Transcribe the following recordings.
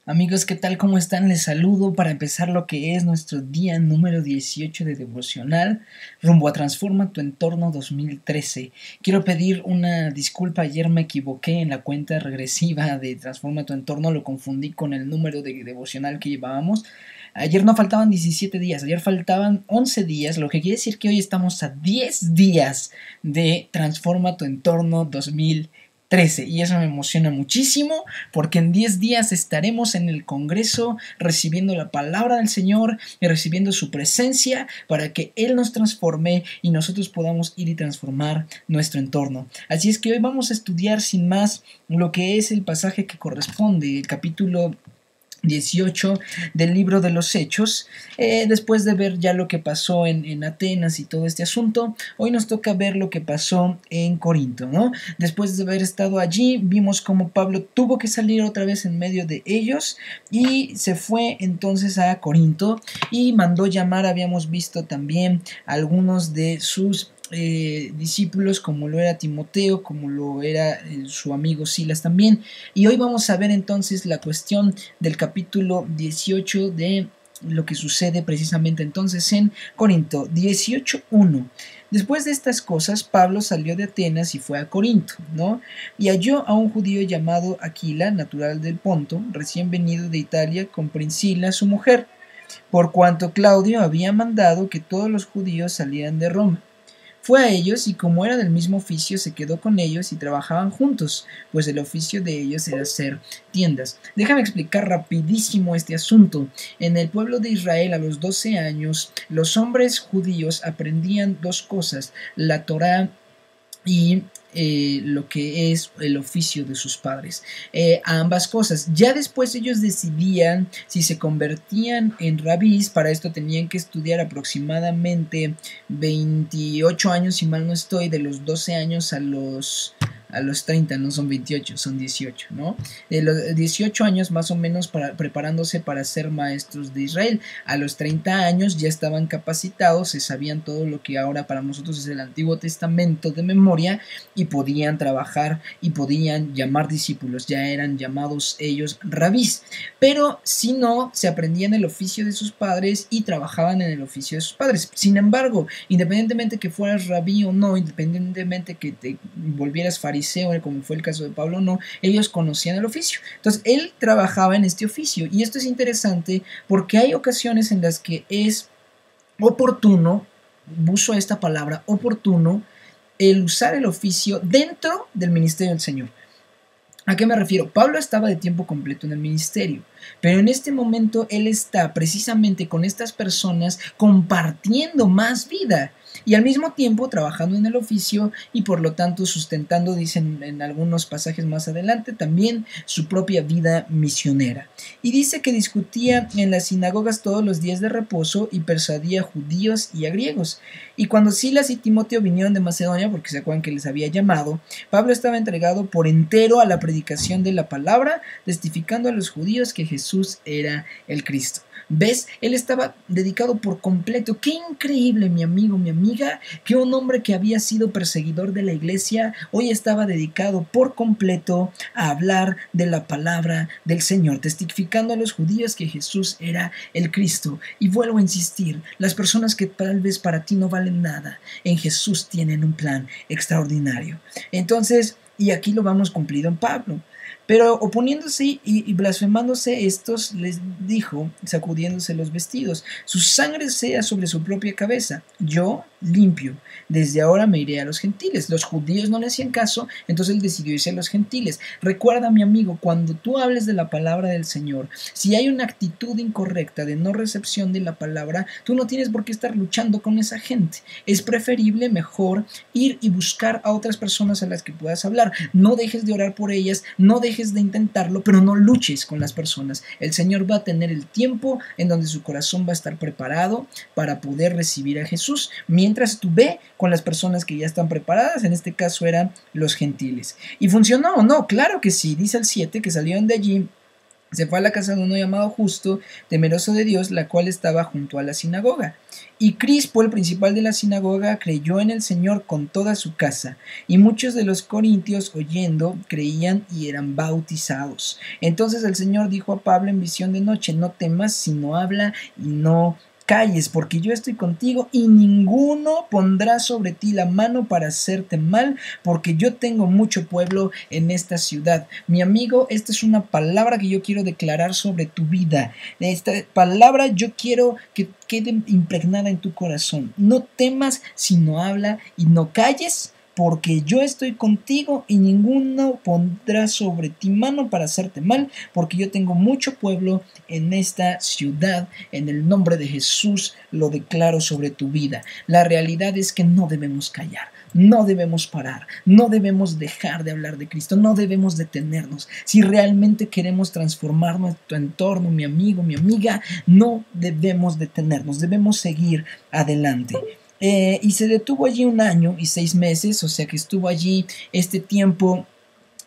Amigos, ¿qué tal? ¿Cómo están? Les saludo para empezar lo que es nuestro día número 18 de devocional rumbo a Transforma tu entorno 2013. Quiero pedir una disculpa, ayer me equivoqué en la cuenta regresiva de Transforma tu entorno, lo confundí con el número de devocional que llevábamos. Ayer no faltaban 17 días, ayer faltaban 11 días, lo que quiere decir que hoy estamos a 10 días de Transforma tu entorno 2013 y eso me emociona muchísimo porque en 10 días estaremos en el Congreso recibiendo la palabra del Señor y recibiendo su presencia para que Él nos transforme y nosotros podamos ir y transformar nuestro entorno. Así es que hoy vamos a estudiar sin más lo que es el pasaje que corresponde, el capítulo 18 del libro de los Hechos. Después de ver ya lo que pasó en Atenas y todo este asunto, hoy nos toca ver lo que pasó en Corinto, ¿no? Después de haber estado allí, vimos cómo Pablo tuvo que salir otra vez en medio de ellos y se fue entonces a Corinto y mandó llamar, habíamos visto también algunos de sus discípulos, como lo era Timoteo, como lo era su amigo Silas también. Y hoy vamos a ver entonces la cuestión del capítulo 18 de lo que sucede precisamente entonces en Corinto 18:1. Después de estas cosas, Pablo salió de Atenas y fue a Corinto, ¿no? Y halló a un judío llamado Aquila, natural del Ponto, recién venido de Italia, con Priscila, su mujer, por cuanto Claudio había mandado que todos los judíos salieran de Roma. Fue a ellos y como era del mismo oficio se quedó con ellos y trabajaban juntos, pues el oficio de ellos era hacer tiendas. Déjame explicar rapidísimo este asunto. En el pueblo de Israel a los 12 años los hombres judíos aprendían dos cosas, la Torá y lo que es el oficio de sus padres, ambas cosas. Ya después ellos decidían si se convertían en rabís. Para esto tenían que estudiar aproximadamente 28 años, si mal no estoy, de los 12 años a los 30, no son 28, son 18, ¿no? De los 18 años más o menos preparándose para ser maestros de Israel. A los 30 años ya estaban capacitados, se sabían todo lo que ahora para nosotros es el Antiguo Testamento de memoria y podían trabajar y podían llamar discípulos, ya eran llamados ellos rabís. Pero si no, se aprendían el oficio de sus padres y trabajaban en el oficio de sus padres. Sin embargo, independientemente que fueras rabí o no, independientemente que te volvieras fariseo, como fue el caso de Pablo, no, ellos conocían el oficio. Entonces, él trabajaba en este oficio y esto es interesante porque hay ocasiones en las que es oportuno, uso esta palabra, oportuno, el usar el oficio dentro del ministerio del Señor. ¿A qué me refiero? Pablo estaba de tiempo completo en el ministerio, pero en este momento él está precisamente con estas personas compartiendo más vida y al mismo tiempo trabajando en el oficio y por lo tanto sustentando, dicen en algunos pasajes más adelante, también su propia vida misionera. Y dice que discutía en las sinagogas todos los días de reposo y persuadía a judíos y a griegos. Y cuando Silas y Timoteo vinieron de Macedonia, porque se acuerdan que les había llamado, Pablo estaba entregado por entero a la predicación de la palabra, testificando a los judíos que Jesús era el Cristo. ¿Ves? Él estaba dedicado por completo. Qué increíble, mi amigo, mi amiga, que un hombre que había sido perseguidor de la iglesia hoy estaba dedicado por completo a hablar de la palabra del Señor, testificando a los judíos que Jesús era el Cristo. Y vuelvo a insistir, las personas que tal vez para ti no valen nada, en Jesús tienen un plan extraordinario. Entonces, y aquí lo vamos cumplido en Pablo. Pero oponiéndose y blasfemándose estos, les dijo, sacudiéndose los vestidos, su sangre sea sobre su propia cabeza, yo limpio, desde ahora me iré a los gentiles. Los judíos no le hacían caso, entonces él decidió irse a los gentiles. Recuerda, mi amigo, cuando tú hables de la palabra del Señor, si hay una actitud incorrecta de no recepción de la palabra, tú no tienes por qué estar luchando con esa gente. Es preferible, mejor, ir y buscar a otras personas a las que puedas hablar. No dejes de orar por ellas, no dejes de intentarlo, pero no luches con las personas. El Señor va a tener el tiempo en donde su corazón va a estar preparado para poder recibir a Jesús, mientras tú ve con las personas que ya están preparadas, en este caso eran los gentiles. ¿Y funcionó o no? Claro que sí, dice el 7 que salieron de allí Se fue a la casa de uno llamado Justo, temeroso de Dios, la cual estaba junto a la sinagoga. Y Crispo, el principal de la sinagoga, creyó en el Señor con toda su casa. Y muchos de los corintios, oyendo, creían y eran bautizados. Entonces el Señor dijo a Pablo en visión de noche: no temas, sino habla y no calles, porque yo estoy contigo, y ninguno pondrá sobre ti la mano para hacerte mal, porque yo tengo mucho pueblo en esta ciudad. Mi amigo, esta es una palabra que yo quiero declarar sobre tu vida. Esta palabra yo quiero que quede impregnada en tu corazón. No temas, sino habla y no calles, porque yo estoy contigo y ninguno pondrá sobre ti mano para hacerte mal, porque yo tengo mucho pueblo en esta ciudad. En el nombre de Jesús lo declaro sobre tu vida. La realidad es que no debemos callar. No debemos parar, no debemos dejar de hablar de Cristo, no debemos detenernos. Si realmente queremos transformar nuestro entorno, mi amigo, mi amiga, no debemos detenernos, debemos seguir adelante. Y se detuvo allí 1 año y 6 meses, o sea que estuvo allí este tiempo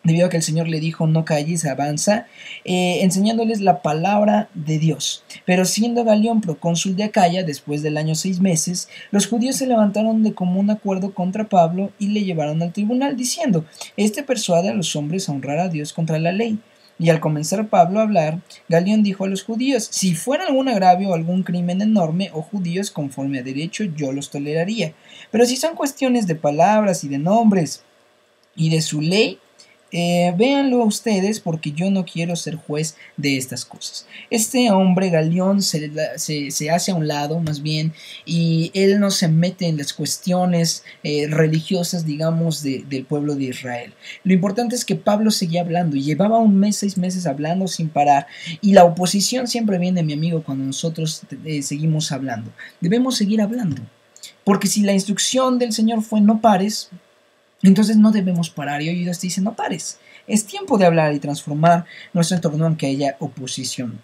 debido a que el Señor le dijo: no calles, avanza, enseñándoles la palabra de Dios. Pero siendo Galión procónsul de Acaya, después del año 6 meses, los judíos se levantaron de común acuerdo contra Pablo y le llevaron al tribunal, diciendo: este persuade a los hombres a honrar a Dios contra la ley. Y al comenzar Pablo a hablar, Galión dijo a los judíos: si fuera algún agravio o algún crimen enorme, oh judíos, conforme a derecho, yo los toleraría. Pero si son cuestiones de palabras y de nombres y de su ley, véanlo a ustedes, porque yo no quiero ser juez de estas cosas. Este hombre Galión se hace a un lado, más bien, y él no se mete en las cuestiones religiosas, digamos, del pueblo de Israel. Lo importante es que Pablo seguía hablando, y llevaba 1 mes, 6 meses hablando sin parar, y la oposición siempre viene, mi amigo, cuando nosotros seguimos hablando. Debemos seguir hablando, porque si la instrucción del Señor fue no pares, entonces no debemos parar. Y hoy Dios te dice: no pares, es tiempo de hablar y transformar nuestro entorno aunque haya oposición.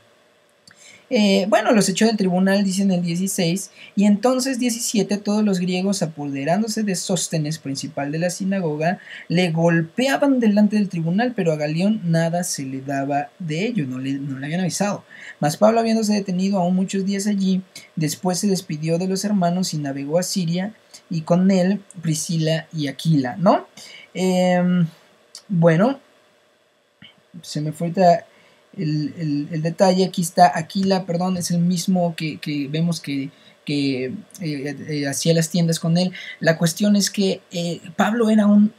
Bueno, los echó del tribunal, dice en el 16, y entonces 17, todos los griegos, apoderándose de Sóstenes, principal de la sinagoga, le golpeaban delante del tribunal, pero a Galión nada se le daba de ello, no le habían avisado. Mas Pablo, habiéndose detenido aún muchos días allí, después se despidió de los hermanos y navegó a Siria, y con él Priscila y Aquila, ¿no? Bueno, se me fue el detalle. Aquí está Aquila, perdón, es el mismo que vemos que hacía las tiendas con él. La cuestión es que Pablo era un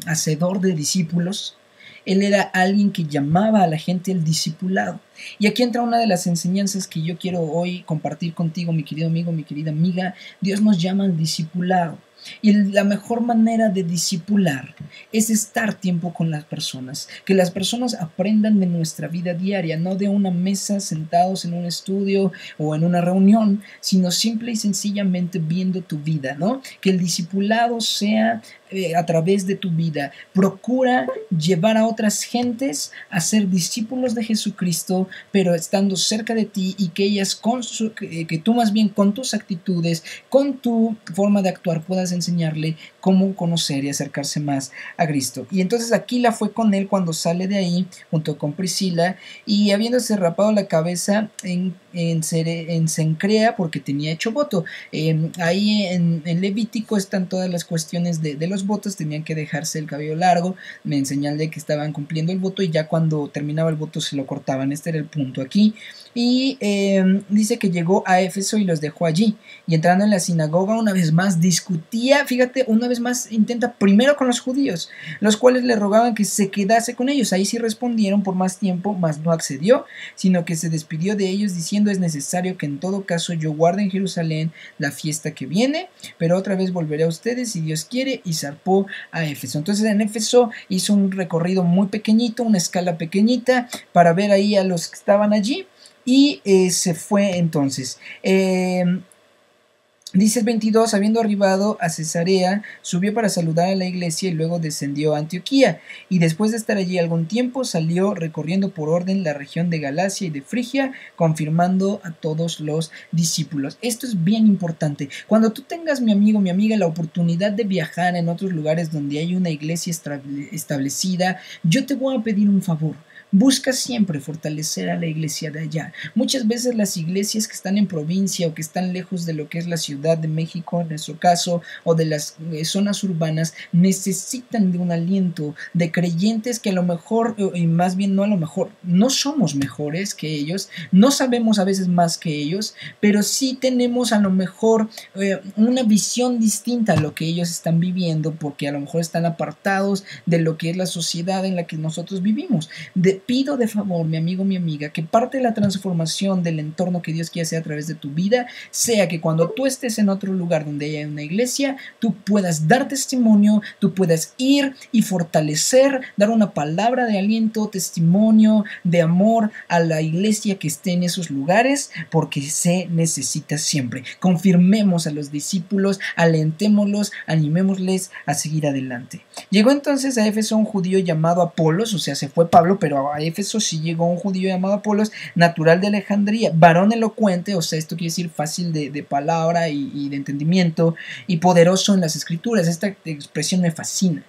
hacedor de discípulos. Él era alguien que llamaba a la gente al discipulado. Y aquí entra una de las enseñanzas que yo quiero hoy compartir contigo, mi querido amigo, mi querida amiga. Dios nos llama al discipulado. Y la mejor manera de discipular es estar tiempo con las personas, que las personas aprendan de nuestra vida diaria, no de una mesa sentados en un estudio o en una reunión, sino simple y sencillamente viendo tu vida, ¿no? Que el discipulado sea a través de tu vida. Procura llevar a otras gentes a ser discípulos de Jesucristo, pero estando cerca de ti, y que ellas que tú más bien con tus actitudes, con tu forma de actuar, puedas enseñarle cómo conocer y acercarse más a Cristo. Y entonces Aquila fue con él cuando sale de ahí, junto con Priscila, y habiéndose rapado la cabeza en Cencrea, porque tenía hecho voto. Ahí en Levítico están todas las cuestiones de los votos. Tenían que dejarse el cabello largo, en señal de que estaban cumpliendo el voto, y ya cuando terminaba el voto se lo cortaban. Este era el punto aquí. Y dice que llegó a Éfeso y los dejó allí, y entrando en la sinagoga una vez más discutía, fíjate, una vez más intenta primero con los judíos, los cuales le rogaban que se quedase con ellos. Ahí sí respondieron por más tiempo, mas no accedió, sino que se despidió de ellos diciendo: es necesario que en todo caso yo guarde en Jerusalén la fiesta que viene, pero otra vez volveré a ustedes si Dios quiere. Y zarpó a Éfeso. Entonces en Éfeso hizo un recorrido muy pequeñito, una escala pequeñita, para ver ahí a los que estaban allí, y se fue entonces. Dice el 22, habiendo arribado a Cesarea, subió para saludar a la iglesia y luego descendió a Antioquía. Y después de estar allí algún tiempo, salió recorriendo por orden la región de Galacia y de Frigia, confirmando a todos los discípulos. Esto es bien importante. Cuando tú tengas, mi amigo, mi amiga, la oportunidad de viajar en otros lugares donde hay una iglesia establecida, yo te voy a pedir un favor. Busca siempre fortalecer a la iglesia de allá. Muchas veces las iglesias que están en provincia o que están lejos de lo que es la Ciudad de México, en nuestro caso, o de las zonas urbanas, necesitan de un aliento, de creyentes que a lo mejor, y más bien no a lo mejor, no somos mejores que ellos, no sabemos a veces más que ellos, pero sí tenemos a lo mejor una visión distinta a lo que ellos están viviendo, porque a lo mejor están apartados de lo que es la sociedad en la que nosotros vivimos. Pido de favor, mi amigo, mi amiga, que parte de la transformación del entorno que Dios quiere hacer a través de tu vida sea que cuando tú estés en otro lugar donde haya una iglesia, tú puedas dar testimonio, tú puedas ir y fortalecer, dar una palabra de aliento, testimonio, de amor a la iglesia que esté en esos lugares, porque se necesita siempre. Confirmemos a los discípulos, alentémoslos, animémosles a seguir adelante. Llegó entonces a Éfeso un judío llamado Apolos, o sea, se fue Pablo, pero a Éfeso sí llegó un judío llamado Apolos, natural de Alejandría, varón elocuente, o sea, esto quiere decir fácil de palabra y de entendimiento, y poderoso en las escrituras. Esta expresión me fascina.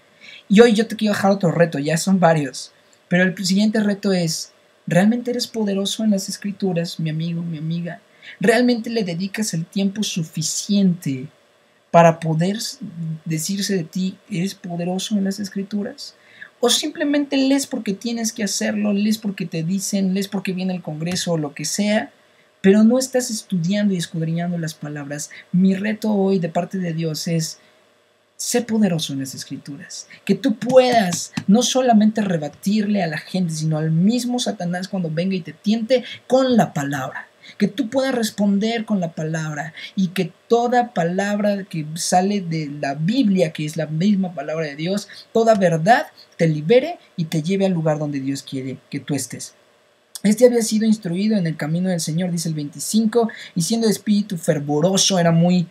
Y hoy yo te quiero dejar otro reto, ya son varios, pero el siguiente reto es: ¿realmente eres poderoso en las escrituras, mi amigo, mi amiga? ¿Realmente le dedicas el tiempo suficiente para poder decirse de ti, eres poderoso en las escrituras? ¿O simplemente lees porque tienes que hacerlo, lees porque te dicen, lees porque viene el Congreso o lo que sea, pero no estás estudiando y escudriñando las palabras? Mi reto hoy de parte de Dios es: sé poderoso en las escrituras, que tú puedas no solamente rebatirle a la gente, sino al mismo Satanás cuando venga y te tiente con la palabra, que tú puedas responder con la palabra, y que toda palabra que sale de la Biblia, que es la misma palabra de Dios, toda verdad te libere y te lleve al lugar donde Dios quiere que tú estés. Este había sido instruido en el camino del Señor, dice el 25, y siendo de espíritu fervoroso, era muy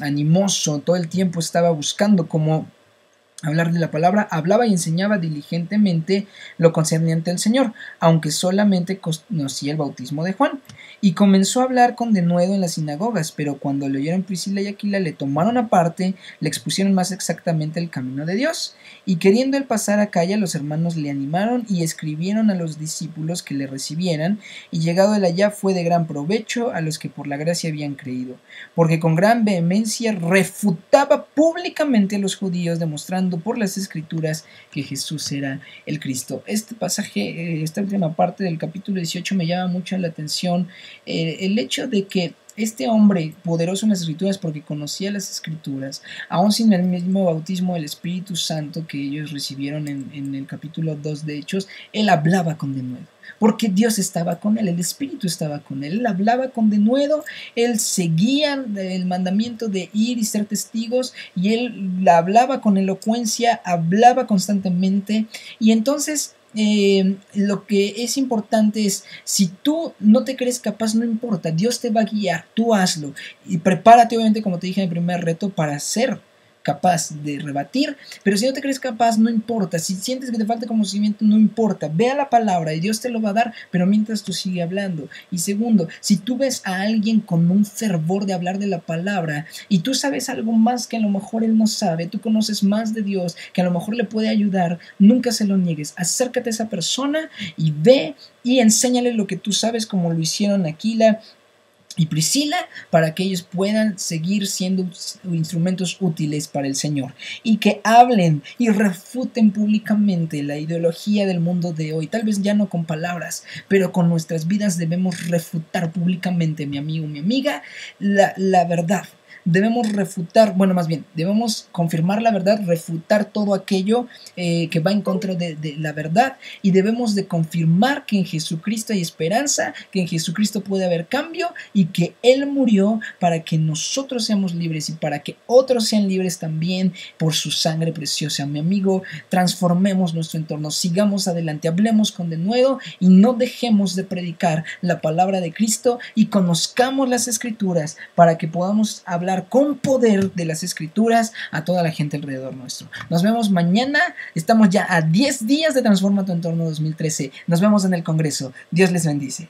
animoso, todo el tiempo estaba buscando cómo hablar de la palabra, hablaba y enseñaba diligentemente lo concerniente al Señor, aunque solamente conocía el bautismo de Juan. Y comenzó a hablar con denuedo en las sinagogas, pero cuando le oyeron Priscila y Aquila, le tomaron aparte, le expusieron más exactamente el camino de Dios. Y queriendo él pasar a Acaya, los hermanos le animaron y escribieron a los discípulos que le recibieran, y llegado él allá fue de gran provecho a los que por la gracia habían creído, porque con gran vehemencia refutaba públicamente a los judíos, demostrando por las escrituras que Jesús era el Cristo. Este pasaje, esta última parte del capítulo 18 me llama mucho la atención, el hecho de que este hombre poderoso en las escrituras, porque conocía las escrituras, aún sin el mismo bautismo del Espíritu Santo que ellos recibieron en el capítulo 2 de Hechos, él hablaba con denuedo, porque Dios estaba con él, el Espíritu estaba con él, él hablaba con denuedo, él seguía el mandamiento de ir y ser testigos, y él hablaba con elocuencia, hablaba constantemente. Y entonces lo que es importante es: si tú no te crees capaz, no importa, Dios te va a guiar, tú hazlo, y prepárate, obviamente, como te dije en el primer reto, para ser capaz de rebatir. Pero si no te crees capaz, no importa. Si sientes que te falta conocimiento, no importa. Ve a la palabra y Dios te lo va a dar, pero mientras tú sigue hablando. Y segundo, si tú ves a alguien con un fervor de hablar de la palabra y tú sabes algo más que a lo mejor él no sabe, tú conoces más de Dios que a lo mejor le puede ayudar, nunca se lo niegues. Acércate a esa persona y ve y enséñale lo que tú sabes, como lo hicieron Aquila y Priscila, para que ellos puedan seguir siendo instrumentos útiles para el Señor, y que hablen y refuten públicamente la ideología del mundo de hoy. Tal vez ya no con palabras, pero con nuestras vidas debemos refutar públicamente, mi amigo, mi amiga, la verdad. Debemos refutar, bueno, más bien, debemos confirmar la verdad, refutar todo aquello que va en contra de la verdad, y debemos de confirmar que en Jesucristo hay esperanza, que en Jesucristo puede haber cambio, y que Él murió para que nosotros seamos libres y para que otros sean libres también por su sangre preciosa. Mi amigo, transformemos nuestro entorno, sigamos adelante, hablemos con denuedo y no dejemos de predicar la palabra de Cristo, y conozcamos las Escrituras para que podamos hablar con poder de las escrituras a toda la gente alrededor nuestro. Nos vemos mañana. Estamos ya a 10 días de Transforma tu Entorno 2013. Nos vemos en el Congreso. Dios les bendice.